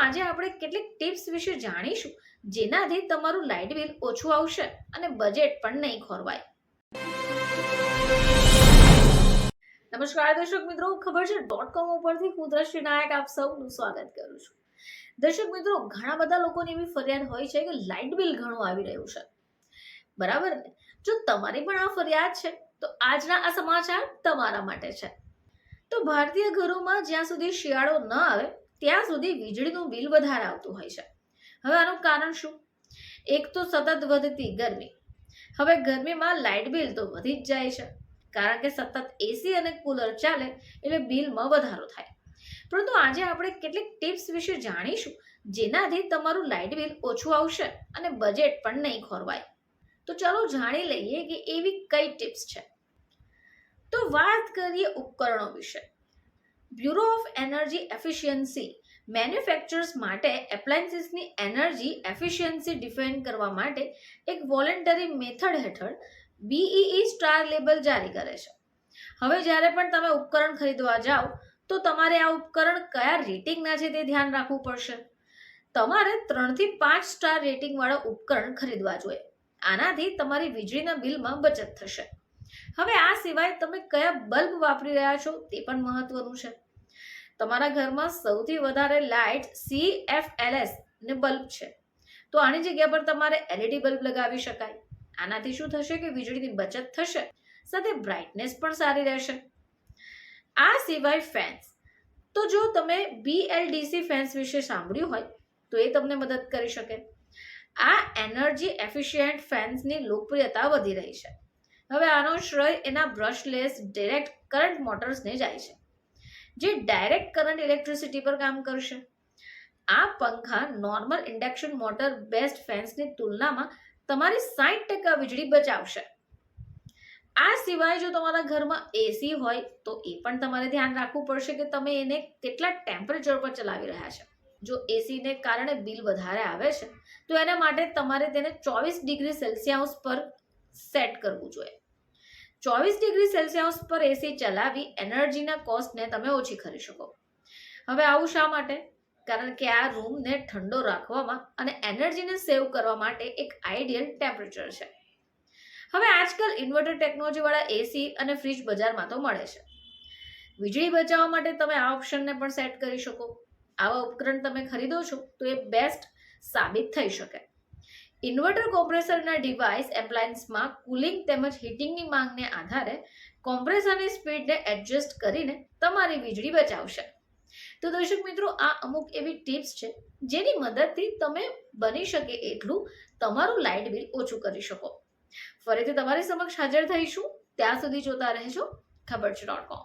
આજે આપણે કેટલીક ટિપ્સ વિશે જાણીશું જેનાથી તમારું લાઇટ બિલ ઓછું આવશે અને બજેટ પણ નહીં ખોરવાય. નમસ્કાર દર્શક મિત્રો, ખબર છે .com ઉપરથી હું દ્રષ્ટિ નાયક આપ સૌનું સ્વાગત કરું છું. દર્શક મિત્રો, ઘણા બધા લોકોની એવી ફરિયાદ હોય છે કે લાઇટ બિલ ઘણું આવી રહ્યું છે, બરાબર ને? જો તમારી પણ આ ફરિયાદ છે તો આજના આ સમાચાર તમારા માટે છે. તો ભારતીય ઘરોમાં જ્યાં સુધી શિયાળો ન આવે ત્યાં સુધી વીજળીનું બિલ વધારે આવતું હોય છે. હવે આનું કારણ શું? એક તો સતત વધતી ગરમી. હવે ગરમીમાં લાઇટ બિલ તો વધી જ જાય છે, કારણ કે સતત એસી અને કુલર ચાલે એટલે બિલમાં વધારો થાય. પરંતુ આજે આપણે કેટલીક ટિપ્સ વિશે જાણીશું જેનાથી તમારું લાઇટ બિલ ઓછું આવશે અને બજેટ પણ નહીં ખોરવાય. તો ચલો જાણી લઈએ કે એવી કઈ ટિપ્સ છે. તો વાત કરીએ ઉપકરણો વિશે. Bureau of energy efficiency manufacturers માટે એપ્લાયન્સીસની એનર્જી એફિશિયન્સી ડિફાઇન કરવા માટે એક વોલેન્ટરી મેથડ હેઠળ BEE સ્ટાર લેબલ જારી કરે છે. હવે જ્યારે પણ તમે ઉપકરણ ખરીદવા જાઓ તો તમારે આ ઉપકરણ કયા રેટિંગના છે તે ધ્યાન રાખવું પડશે. તમારે 3 થી 5 સ્ટાર રેટિંગ વાળા ઉપકરણ ખરીદવા જોઈએ. આનાથી તમારી વીજળીના બિલમાં બચત થશે. હવે આ સિવાય તમે કયા બલ્બ વાપરી રહ્યા છો તે પણ મહત્વનું છે. તમારા ઘરમાં સૌથી વધારે લાઇટ CFLS ને બલ્બ છે, તો આની જગ્યા પર તમારે LED બલ્બ લગાવી શકાય. આનાથી શું થશે કે વીજળીની બચત થશે, સાથે બ્રાઇટનેસ પણ સારી રહેશે. આ સિવાય ફેન્સ, તો જો તમે BLDC ફેન્સ વિશે સાંભળ્યું હોય તો એ તમને મદદ કરી શકે. આ એનર્જી એફિશિયન્ટ ફેન્સની લોકપ્રિયતા વધી રહી છે. હવે આનો શ્રેય એના બ્રશલેસ ડાયરેક્ટ કરંટ મોટર્સને જાય છે, જે ડાયરેક્ટ કરંટ ઇલેક્ટ્રિસિટી પર કામ કરશે. આ પંખા નોર્મલ ઇન્ડક્શન મોટર બેસ્ડ ફેન્સની તુલનામાં તમારી 60% વીજળી બચાવશે. આ સિવાય જો તમારા ઘરમાં એસી હોય તો એ પણ તમારે ધ્યાન રાખવું પડશે કે તમે એને કેટલા ટેમ્પરેચર પર ચલાવી રહ્યા છે. જો એસીને કારણે બિલ વધારે આવે છે તો એના માટે તમારે તેને 24 ડિગ્રી સેલ્સિયસ પર સેટ કરવું જોઈએ. 24 ડિગ્રી સેલ્સિયસ પર એસી ચલાવી એનર્જીના કોસ્ટને તમે ઓછી કરી શકો. હવે આવું શા માટે? કારણ કે આ રૂમને ઠંડો રાખવામાં અને એનર્જીને સેવ કરવા માટે એક આઈડિયલ ટેમ્પરેચર છે. હવે આજકાલ ઇન્વર્ટર ટેકનોલોજી વાળા એસી અને ફ્રીજ બજારમાં તો મળે છે. વીજળી બચાવવા માટે તમે આ ઓપ્શનને પણ સેટ કરી શકો. આવા ઉપકરણ તમે ખરીદો છો તો એ બેસ્ટ સાબિત થઈ શકે. ઇન્વર્ટર કોમ્પ્રેસરના ડિવાઇસ એપ્લાયન્સમાં કુલિંગ તેમજ હીટિંગની માંગને આધારે કોમ્પ્રેસરની સ્પીડને એડજસ્ટ કરીને તમારી વીજળી બચાવશે. તો દર્શક મિત્રો, આ અમુક એવી ટિપ્સ છે જેની મદદથી તમે બની શકે એટલું તમારું લાઇટ બિલ ઓછું કરી શકો. ફરીથી તમારી સમક્ષ હાજર થઈશું. ત્યાં સુધી જોતા રહેજો ખબર છે .com.